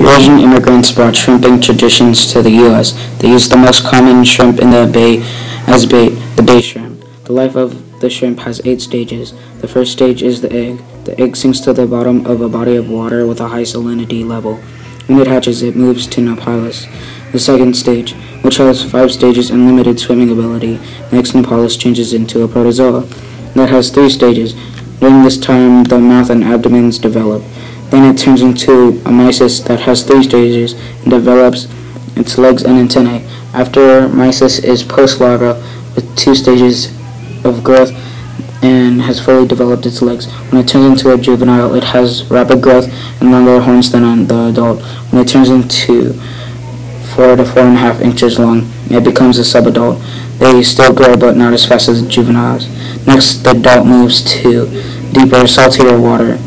Eurasian immigrants brought shrimping traditions to the U.S. They used the most common shrimp in the bay as bait, the bay shrimp. The life of the shrimp has 8 stages. The first stage is the egg. The egg sinks to the bottom of a body of water with a high salinity level. When it hatches, it moves to nauplius. The second stage, which has 5 stages and limited swimming ability. Next, nauplius changes into a protozoa that has 3 stages. During this time, the mouth and abdomens develop. Then it turns into a mysis that has 3 stages and develops its legs and antennae. After mysis is post-larva with 2 stages of growth and has fully developed its legs. When it turns into a juvenile, it has rapid growth and longer horns than the adult. When it turns into 4 to 4.5 inches long, it becomes a subadult. They still grow, but not as fast as juveniles. Next, the adult moves to deeper, saltier water.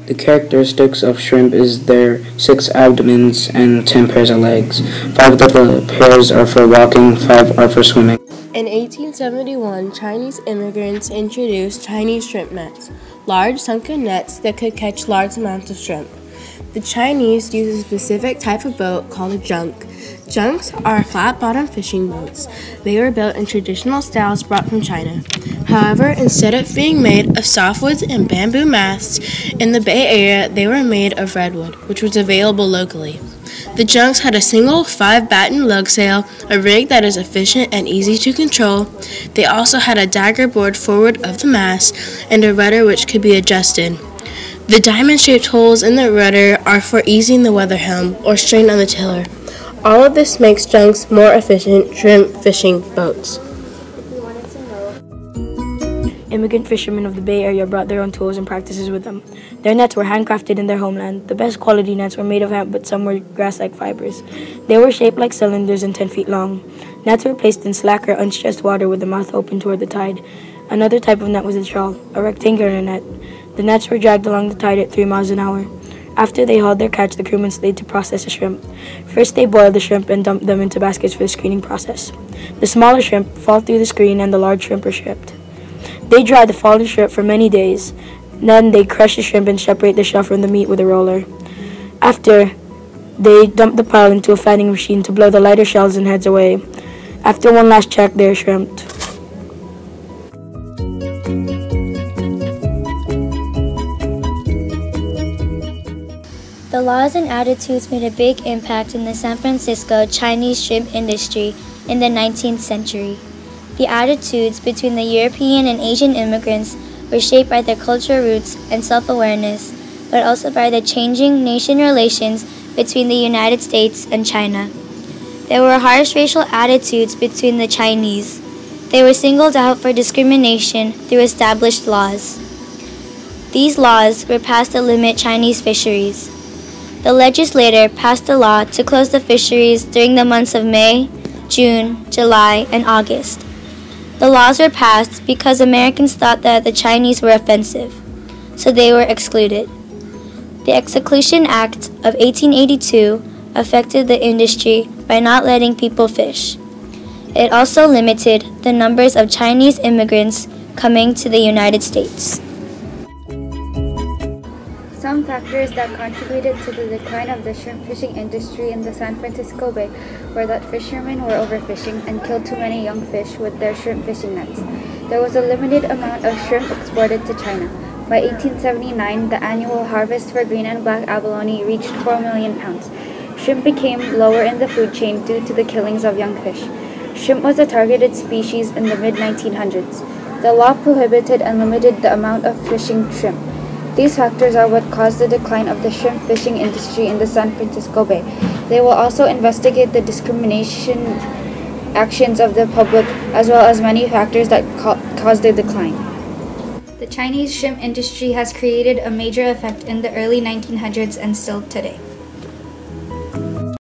The characteristics of shrimp is their 6 abdomens and 10 pairs of legs. 5 of the pairs are for walking, 5 are for swimming. In 1871, Chinese immigrants introduced Chinese shrimp nets, large sunken nets that could catch large amounts of shrimp. The Chinese use a specific type of boat called a junk. Junks are flat-bottom fishing boats. They were built in traditional styles brought from China. However, instead of being made of softwoods and bamboo masts, in the Bay Area they were made of redwood, which was available locally. The junks had a single 5-batten lug sail, a rig that is efficient and easy to control. They also had a dagger board forward of the mast and a rudder which could be adjusted. The diamond-shaped holes in the rudder are for easing the weather helm or strain on the tiller. All of this makes junks more efficient shrimp fishing boats. Immigrant fishermen of the Bay Area brought their own tools and practices with them. Their nets were handcrafted in their homeland. The best quality nets were made of hemp, but some were grass-like fibers. They were shaped like cylinders and 10 feet long. Nets were placed in slack or unstressed water with the mouth open toward the tide. Another type of net was a trawl, a rectangular net. The nets were dragged along the tide at 3 miles an hour. After they hauled their catch, the crewmen stayed to process the shrimp. First, they boiled the shrimp and dumped them into baskets for the screening process. The smaller shrimp fall through the screen and the large shrimp are stripped. They dry the fallen shrimp for many days. Then they crush the shrimp and separate the shell from the meat with a roller. After, they dump the pile into a fanning machine to blow the lighter shells and heads away. After one last check, they are shrimped. The laws and attitudes made a big impact in the San Francisco Chinese shrimp industry in the 19th century. The attitudes between the European and Asian immigrants were shaped by their cultural roots and self-awareness, but also by the changing nation relations between the United States and China. There were harsh racial attitudes between the Chinese. They were singled out for discrimination through established laws. These laws were passed to limit Chinese fisheries. The legislature passed a law to close the fisheries during the months of May, June, July, and August. The laws were passed because Americans thought that the Chinese were offensive, so they were excluded. The Exclusion Act of 1882 affected the industry by not letting people fish. It also limited the numbers of Chinese immigrants coming to the United States. Some factors that contributed to the decline of the shrimp fishing industry in the San Francisco Bay were that fishermen were overfishing and killed too many young fish with their shrimp fishing nets. There was a limited amount of shrimp exported to China. By 1879, the annual harvest for green and black abalone reached 4 million pounds. Shrimp became lower in the food chain due to the killings of young fish. Shrimp was a targeted species in the mid-1900s. The law prohibited and limited the amount of fishing shrimp. These factors are what caused the decline of the shrimp fishing industry in the San Francisco Bay. They will also investigate the discrimination actions of the public as well as many factors that caused the decline. The Chinese shrimp industry has created a major effect in the early 1900s and still today.